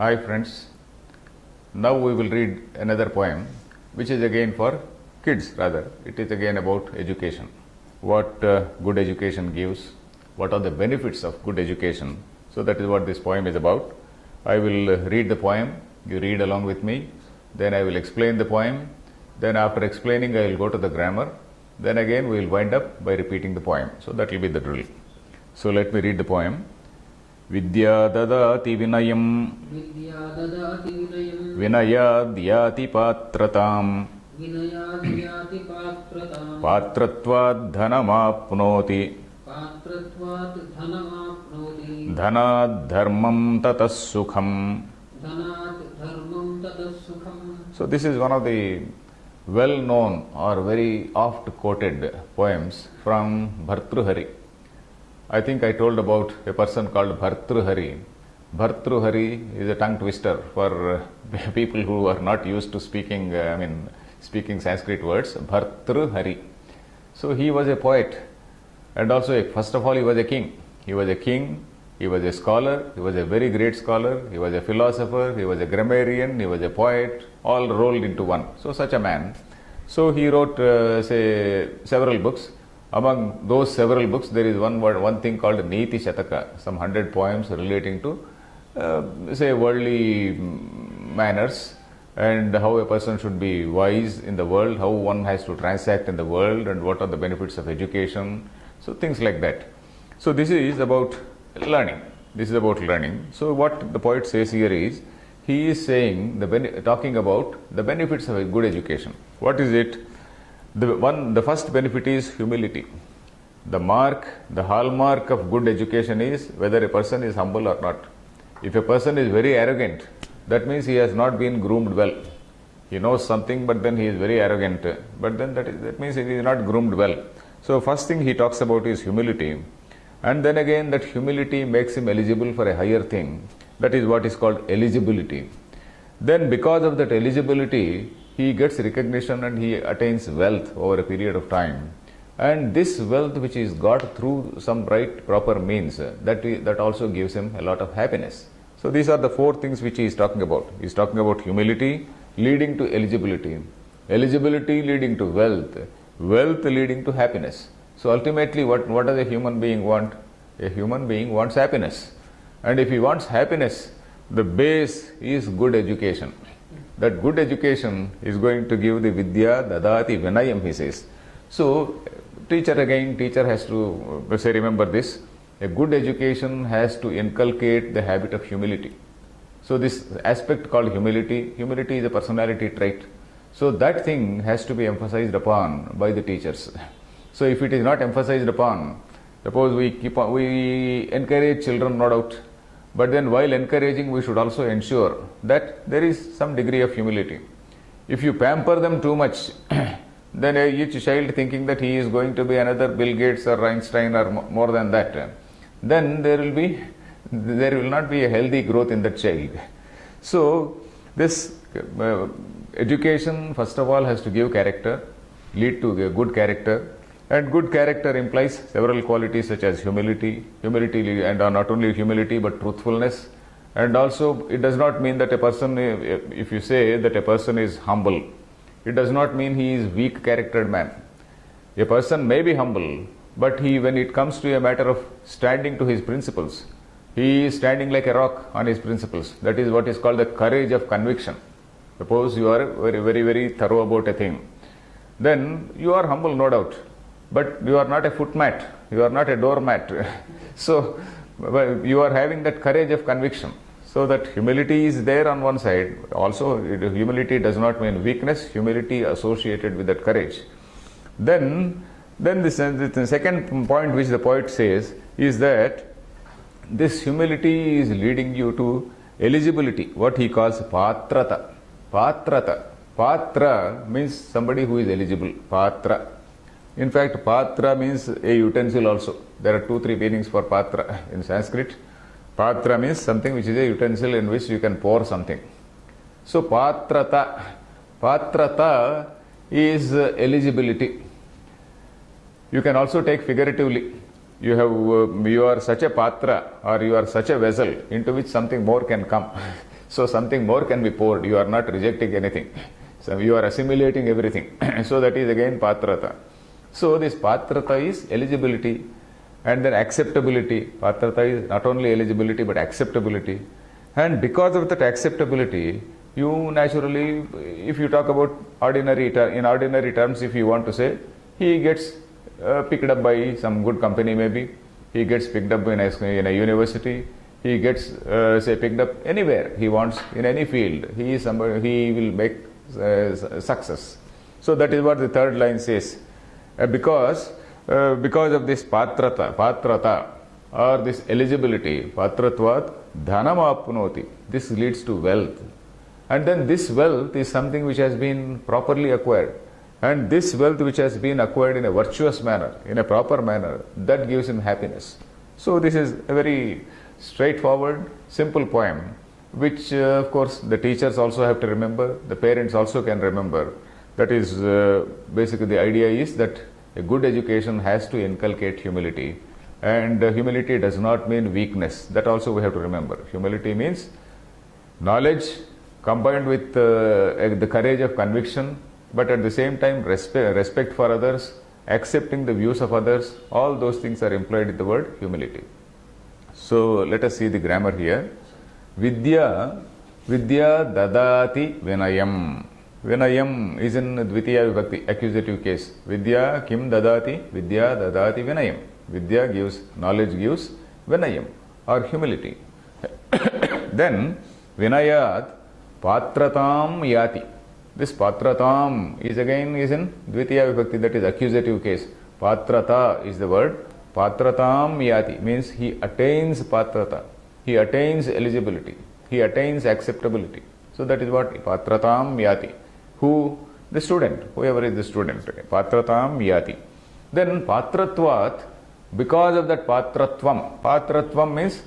Hi friends, now we will read another poem which is again for kids rather. It is again about education. What good education gives, what are the benefits of good education. So that is what this poem is about. I will read the poem, you read along with me, then I will explain the poem, then after explaining I will go to the grammar, then again we will wind up by repeating the poem. So that will be the drill. So let me read the poem. Vidya dadati vinayam vinayadhyati patratam patratvad dhanamapnoti dhanad dharmam tatas sukham. So this is one of the well-known or very oft-quoted poems from Bhartruhari. I think I told about a person called Bhartruhari. Bhartruhari is a tongue twister for people who are not used to speaking Sanskrit words. Bhartruhari. So he was a poet and also first of all he was a king. He was a king, he was a scholar, he was a very great scholar, he was a philosopher, he was a grammarian, he was a poet, all rolled into one. So such a man. So he wrote several books. Among those several books, there is one thing called Niti Shataka, some 100 poems relating to, worldly manners and how a person should be wise in the world, how one has to transact in the world, and what are the benefits of education. So things like that. So this is about learning. This is about learning. So what the poet says here is, he is saying talking about the benefits of a good education. What is it? The first benefit is humility. The hallmark of good education is whether a person is humble or not. If a person is very arrogant, that means he has not been groomed well. He knows something, but then he is very arrogant. But then that means he is not groomed well. So first thing he talks about is humility. And then again that humility makes him eligible for a higher thing. That is what is called eligibility. Then because of that eligibility, he gets recognition and he attains wealth over a period of time. And this wealth which is got through some right proper means, that also gives him a lot of happiness. So these are the four things which he is talking about. He is talking about humility leading to eligibility, eligibility leading to wealth, wealth leading to happiness. So ultimately what does a human being want? A human being wants happiness. And if he wants happiness, the base is good education. That good education is going to give the vidya dadati vinayam, he says. So teacher has to remember this. A good education has to inculcate the habit of humility. So this aspect called humility is a personality trait. So that thing has to be emphasized upon by the teachers. So if it is not emphasized upon, suppose we encourage children, no doubt, but then while encouraging, we should also ensure that there is some degree of humility. If you pamper them too much, then each child thinking that he is going to be another Bill Gates or Einstein or more than that, then there will not be a healthy growth in that child. So this education first of all has to give character, lead to a good character. And good character implies several qualities such as humility and not only humility but truthfulness. And also it does not mean that a person, if you say that a person is humble, it does not mean he is weak charactered man. A person may be humble, but when it comes to a matter of standing to his principles, he is standing like a rock on his principles. That is what is called the courage of conviction. Suppose you are very, very, very thorough about a thing, then you are humble, no doubt. But you are not a footmat, you are not a doormat. So you are having that courage of conviction. So that humility is there on one side. Also humility does not mean weakness, humility associated with that courage. Then the second point which the poet says is that this humility is leading you to eligibility, what he calls patrata. Patra means somebody who is eligible. Patra. In fact, patra means a utensil also. There are 2-3 meanings for patra in Sanskrit. Patra means something which is a utensil in which you can pour something. So patrata is eligibility. You can also take figuratively. You are such a patra or you are such a vessel into which something more can come. So something more can be poured. You are not rejecting anything. So you are assimilating everything. So that is again patrata. So this patrata is eligibility, and then acceptability. Patrata is not only eligibility but acceptability. And because of that acceptability, you naturally, if you talk about in ordinary terms, if you want to say, he gets picked up by some good company maybe, he gets picked up in a university, he gets say picked up anywhere he wants in any field, he is somebody, he will make success. So that is what the third line says. Because of this patrata or this eligibility, patratvat dhanam apnoti, this leads to wealth. And then this wealth is something which has been properly acquired. And this wealth which has been acquired in a virtuous manner, in a proper manner, that gives him happiness. So this is a very straightforward, simple poem, which of course the teachers also have to remember, the parents also can remember. That is basically the idea is that a good education has to inculcate humility. And humility does not mean weakness. That also we have to remember. Humility means knowledge combined with the courage of conviction, but at the same time respect for others, accepting the views of others. All those things are implied in the word humility. So let us see the grammar here. Vidya dadati vinayam. Vinayam is in Dvitiya Vibhakti, accusative case. Vidya kim dadati? Vidya dadati vinayam. Vidya gives, knowledge gives vinayam or humility. Then vinayat patratam yati. This patratam is again in Dvitiya Vibhakti, that is accusative case. Patrata is the word. Patratam yati means he attains patrata. He attains eligibility. He attains acceptability. So that is what patratam yati. Who? The student. Whoever is the student. Patratam yati. Then patratvat, because of that patratvam. Patratvam means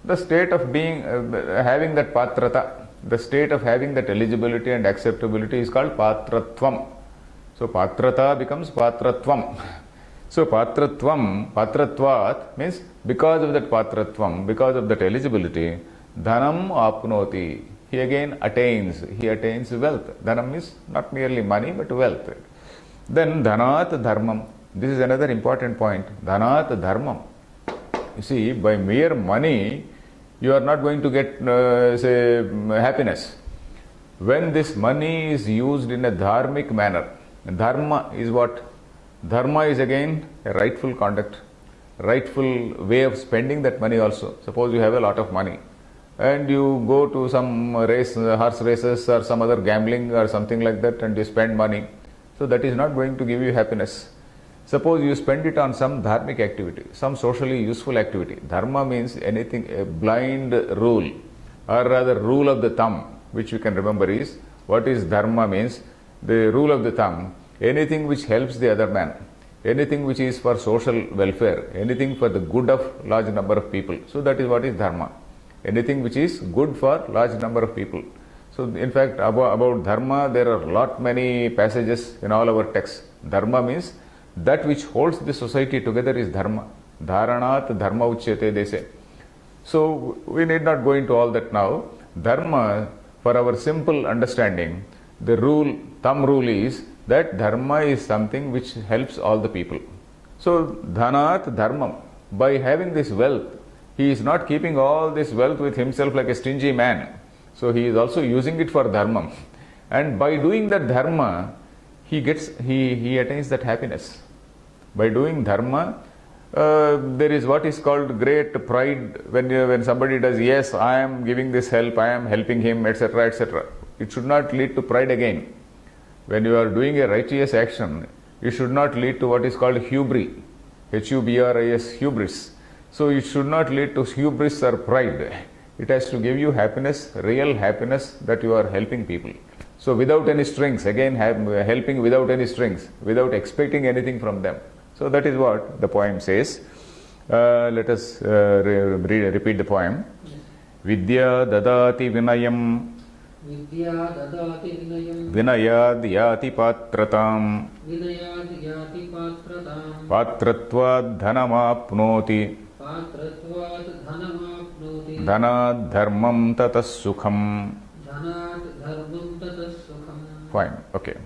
the state of being, having that patrata. The state of having that eligibility and acceptability is called patratvam. So patrata becomes patratvam. So patratvat means because of that patratvam, because of that eligibility, dhanam apnoti. He again attains wealth. Dhanam means not merely money but wealth. Then dhanat dharmam. This is another important point. Dhanat dharmam. You see, by mere money, you are not going to get, say, happiness. When this money is used in a dharmic manner, dharma is what? Dharma is again a rightful conduct, rightful way of spending that money also. Suppose you have a lot of money and you go to some race, horse races or some other gambling or something like that, and you spend money. So that is not going to give you happiness. Suppose you spend it on some dharmic activity, some socially useful activity. Dharma means anything, a blind rule, or rather rule of the thumb, which you can remember is, what is dharma means? The rule of the thumb, anything which helps the other man, anything which is for social welfare, anything for the good of large number of people. So that is what is dharma. Anything which is good for large number of people. So in fact, about dharma, there are lot many passages in all our texts. Dharma means that which holds the society together is dharma. Dharanat dharma uchyate, they say. So we need not go into all that now. Dharma, for our simple understanding, the rule, thumb rule is that dharma is something which helps all the people. So dhanat dharmam, by having this wealth, he is not keeping all this wealth with himself like a stingy man. So he is also using it for dharmam. And by doing that dharma, he attains that happiness. By doing dharma, there is what is called great pride when somebody does, yes, I am giving this help, I am helping him, etc., etc. It should not lead to pride again. When you are doing a righteous action, it should not lead to what is called hubris, Hubris, hubris. So it should not lead to hubris or pride. It has to give you happiness, real happiness, that you are helping people. So without any strings, again helping without any strings, without expecting anything from them. So that is what the poem says. Let us repeat the poem. Vidya dadati vinayam. Vidya dadati vinayam. Vinayad yati patratam. Vinayad yati patratam. Patratvad dhanam apnoti. Patratvad dhanam apnoti. प्राप्नोति Dhanat dharmam tatas sukham. धनात् धर्मं ततः सुखम् Fine. Okay.